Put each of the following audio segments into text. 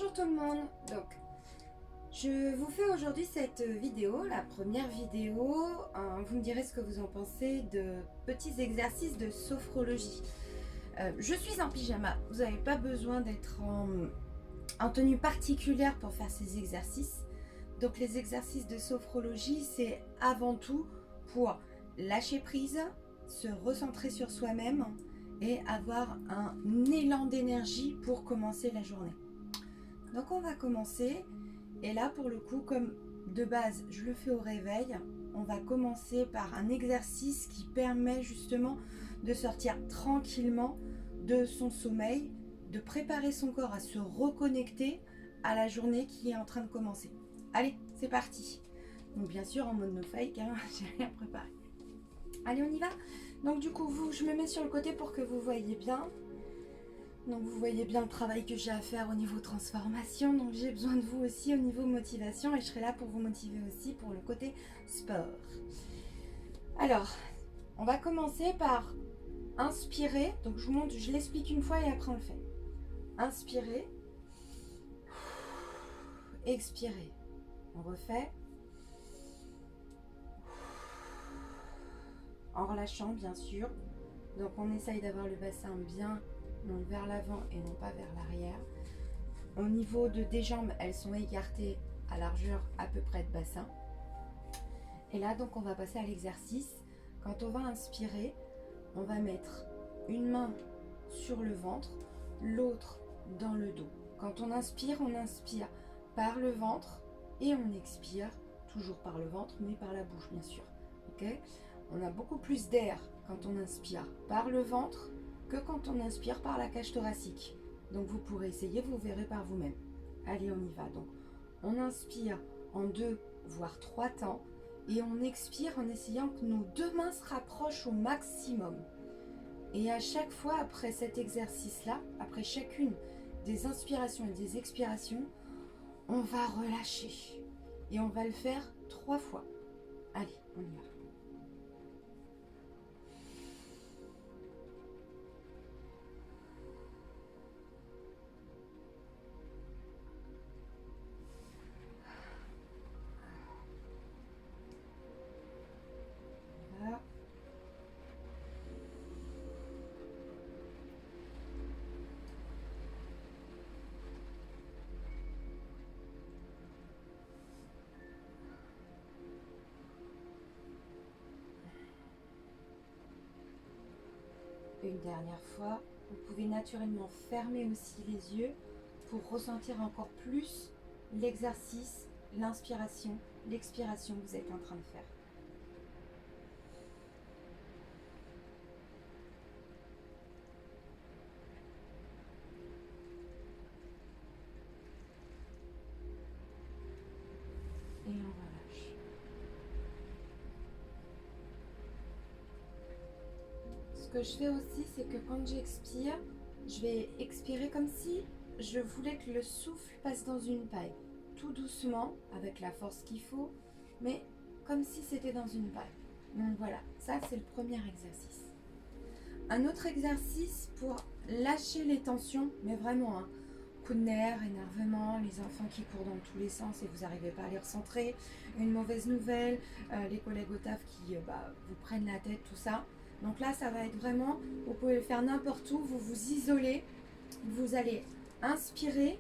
Bonjour tout le monde. Donc, je vous fais aujourd'hui cette vidéo, la première vidéo. Vous me direz ce que vous en pensez de petits exercices de sophrologie. Je suis en pyjama. Vous n'avez pas besoin d'être en tenue particulière pour faire ces exercices. Donc, les exercices de sophrologie, c'est avant tout pour lâcher prise, se recentrer sur soi-même et avoir un élan d'énergie pour commencer la journée. Donc on va commencer, et là pour le coup, comme de base je le fais au réveil, on va commencer par un exercice qui permet justement de sortir tranquillement de son sommeil, de préparer son corps à se reconnecter à la journée qui est en train de commencer. Allez, c'est parti. Donc bien sûr en mode no fake, hein, j'ai rien préparé. Allez, on y va. Donc du coup, je me mets sur le côté pour que vous voyez bien. Donc vous voyez bien le travail que j'ai à faire au niveau transformation. Donc j'ai besoin de vous aussi au niveau motivation. Et je serai là pour vous motiver aussi pour le côté sport. Alors, on va commencer par inspirer. Donc je vous montre, je l'explique une fois et après on le fait. Inspirer. Expirer. On refait. En relâchant bien sûr. Donc on essaye d'avoir le bassin bien vers l'avant et non pas vers l'arrière. Au niveau des jambes, elles sont écartées à largeur à peu près de bassin. Et là donc on va passer à l'exercice. Quand on va inspirer, on va mettre une main sur le ventre, l'autre dans le dos. Quand on inspire par le ventre et on expire toujours par le ventre mais par la bouche bien sûr. Okay, on a beaucoup plus d'air quand on inspire par le ventre que quand on inspire par la cage thoracique. Donc vous pourrez essayer, vous verrez par vous-même. Allez, on y va. Donc on inspire en 2 voire 3 temps et on expire en essayant que nos 2 mains se rapprochent au maximum. Et à chaque fois après cet exercice-là, après chacune des inspirations et des expirations, on va relâcher. Et on va le faire 3 fois. Allez, on y va. Voilà. Une dernière fois, vous pouvez naturellement fermer aussi les yeux pour ressentir encore plus l'exercice, l'inspiration, l'expiration que vous êtes en train de faire. Et on relâche. Ce que je fais aussi, c'est que quand j'expire, je vais expirer comme si je voulais que le souffle passe dans une paille. Tout doucement, avec la force qu'il faut, mais comme si c'était dans une paille. Donc voilà, ça c'est le premier exercice. Un autre exercice pour lâcher les tensions, mais vraiment, hein, coup de nerfs, énervement, les enfants qui courent dans tous les sens et vous n'arrivez pas à les recentrer, une mauvaise nouvelle, les collègues au taf qui vous prennent la tête, tout ça. Donc là, ça va être vraiment, vous pouvez le faire n'importe où, vous vous isolez, vous allez inspirer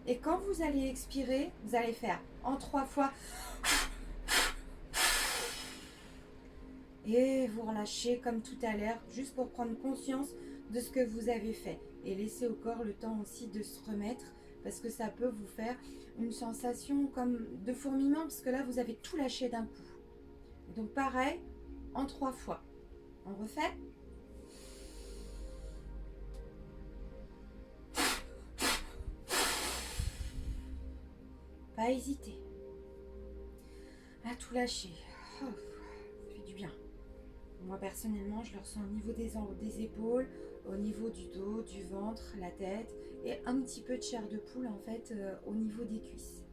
et quand vous allez expirer, vous allez faire en 3 fois et vous relâchez comme tout à l'heure, juste pour prendre conscience de ce que vous avez fait et laisser au corps le temps aussi de se remettre parce que ça peut vous faire une sensation comme de fourmillement parce que là, vous avez tout lâché d'un coup. Donc pareil, en 3 fois. On refait. Pas hésiter à tout lâcher. Oh, ça fait du bien. Moi personnellement, je le ressens au niveau des épaules, au niveau du dos, du ventre, la tête et un petit peu de chair de poule en fait au niveau des cuisses.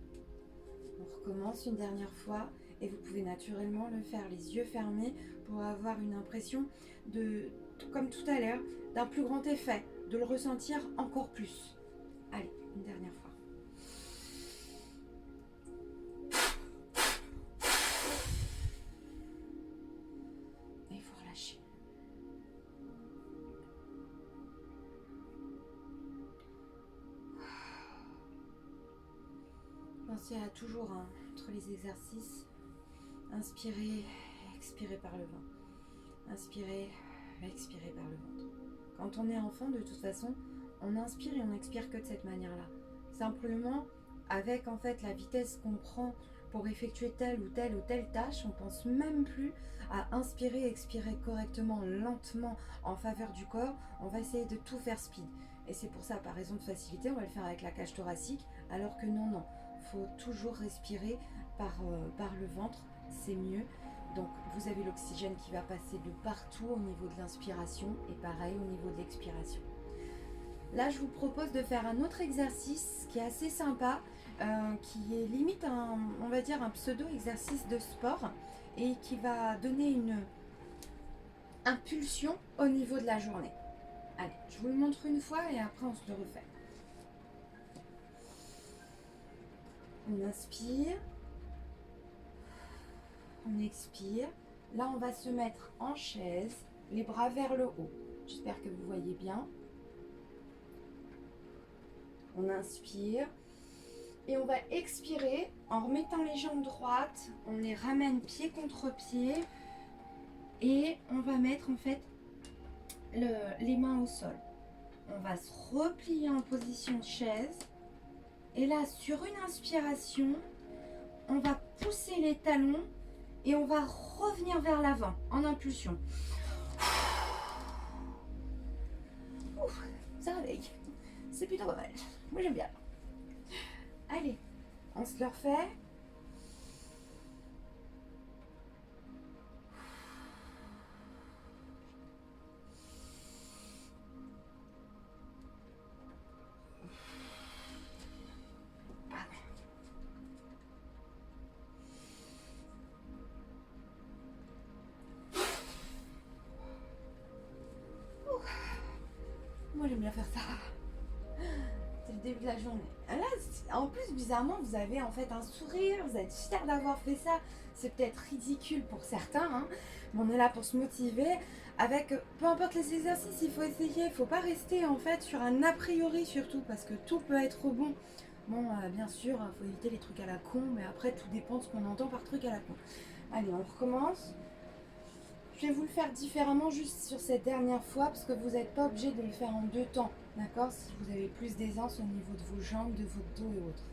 On recommence une dernière fois et vous pouvez naturellement le faire les yeux fermés pour avoir une impression de, comme tout à l'heure, d'un plus grand effet, de le ressentir encore plus. Allez, une dernière fois. Pensez à toujours, hein, entre les exercices, inspirez, expirez par le ventre. Inspirez, expirez par le ventre. Quand on est enfant, de toute façon, on inspire et on expire que de cette manière-là. Simplement, avec en fait la vitesse qu'on prend pour effectuer telle ou telle tâche, on pense même plus à inspirer et expirer correctement, lentement, en faveur du corps. On va essayer de tout faire speed. Et c'est pour ça, par raison de facilité, on va le faire avec la cage thoracique, alors que non. Il faut toujours respirer par le ventre, c'est mieux. Donc vous avez l'oxygène qui va passer de partout au niveau de l'inspiration et pareil au niveau de l'expiration. Là, je vous propose de faire un autre exercice qui est assez sympa, qui est limite on va dire un pseudo-exercice de sport et qui va donner une impulsion au niveau de la journée. Allez, je vous le montre une fois et après on se le refait. On inspire, on expire. Là, on va se mettre en chaise, les bras vers le haut. J'espère que vous voyez bien. On inspire et on va expirer en remettant les jambes droites. On les ramène pied contre pied et on va mettre en fait les mains au sol. On va se replier en position chaise et là, sur une inspiration, on va pousser les talons et on va revenir vers l'avant en impulsion. Ouf, ça réveille. C'est plutôt pas mal. Moi j'aime bien. Allez, on se le refait. Moi j'aime bien faire ça. C'est le début de la journée. Là, en plus, bizarrement, vous avez en fait un sourire, vous êtes fiers d'avoir fait ça. C'est peut-être ridicule pour certains, hein, mais on est là pour se motiver. Avec, peu importe les exercices, il faut essayer. Il ne faut pas rester en fait sur un a priori surtout, parce que tout peut être bon. Bon, bien sûr, il faut éviter les trucs à la con, mais après, tout dépend de ce qu'on entend par truc à la con. Allez, on recommence. Je vais vous le faire différemment juste sur cette dernière fois parce que vous n'êtes pas obligé de le faire en 2 temps, d'accord? Si vous avez plus d'aisance au niveau de vos jambes, de votre dos et autres.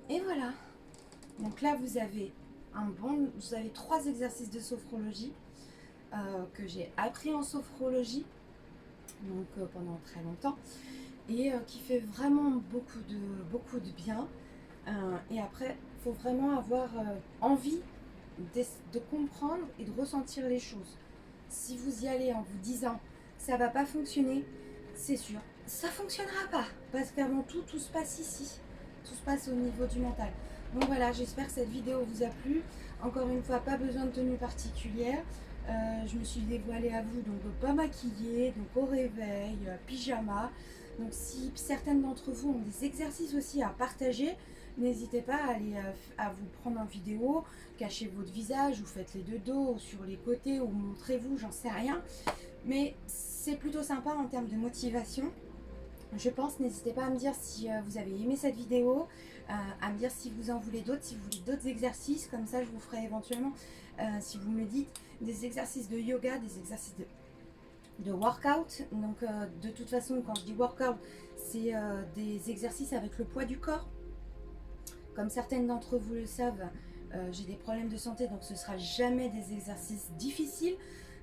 Et voilà. Donc là, vous avez 3 exercices de sophrologie que j'ai appris en sophrologie donc pendant très longtemps et qui fait vraiment beaucoup de bien. Et après, il faut vraiment avoir envie de comprendre et de ressentir les choses. Si vous y allez en vous disant ça va pas fonctionner, c'est sûr, ça fonctionnera pas parce qu'avant tout se passe ici, tout se passe au niveau du mental. Donc voilà, j'espère que cette vidéo vous a plu. Encore une fois, pas besoin de tenue particulière. Je me suis dévoilée à vous, donc pas maquillée, donc au réveil, pyjama. Donc si certaines d'entre vous ont des exercices aussi à partager, n'hésitez pas à aller à vous prendre en vidéo, cachez votre visage, ou faites-les de dos, ou sur les côtés, ou montrez-vous, j'en sais rien. Mais c'est plutôt sympa en termes de motivation. Je pense, n'hésitez pas à me dire si vous avez aimé cette vidéo, à me dire si vous en voulez d'autres, si vous voulez d'autres exercices, comme ça je vous ferai éventuellement, si vous me dites, des exercices de yoga, des exercices de workout. Donc de toute façon, quand je dis workout, c'est des exercices avec le poids du corps. Comme certaines d'entre vous le savent, j'ai des problèmes de santé, donc ce ne sera jamais des exercices difficiles.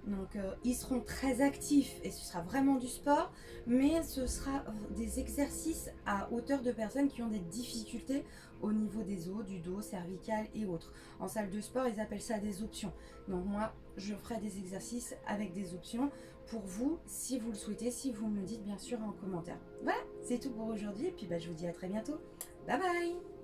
Donc ils seront très actifs et ce sera vraiment du sport, mais ce sera des exercices à hauteur de personnes qui ont des difficultés au niveau des os, du dos, cervical et autres. En salle de sport, ils appellent ça des options. Donc moi, je ferai des exercices avec des options pour vous, si vous le souhaitez, si vous me le dites bien sûr en commentaire. Voilà, c'est tout pour aujourd'hui et puis je vous dis à très bientôt. Bye bye.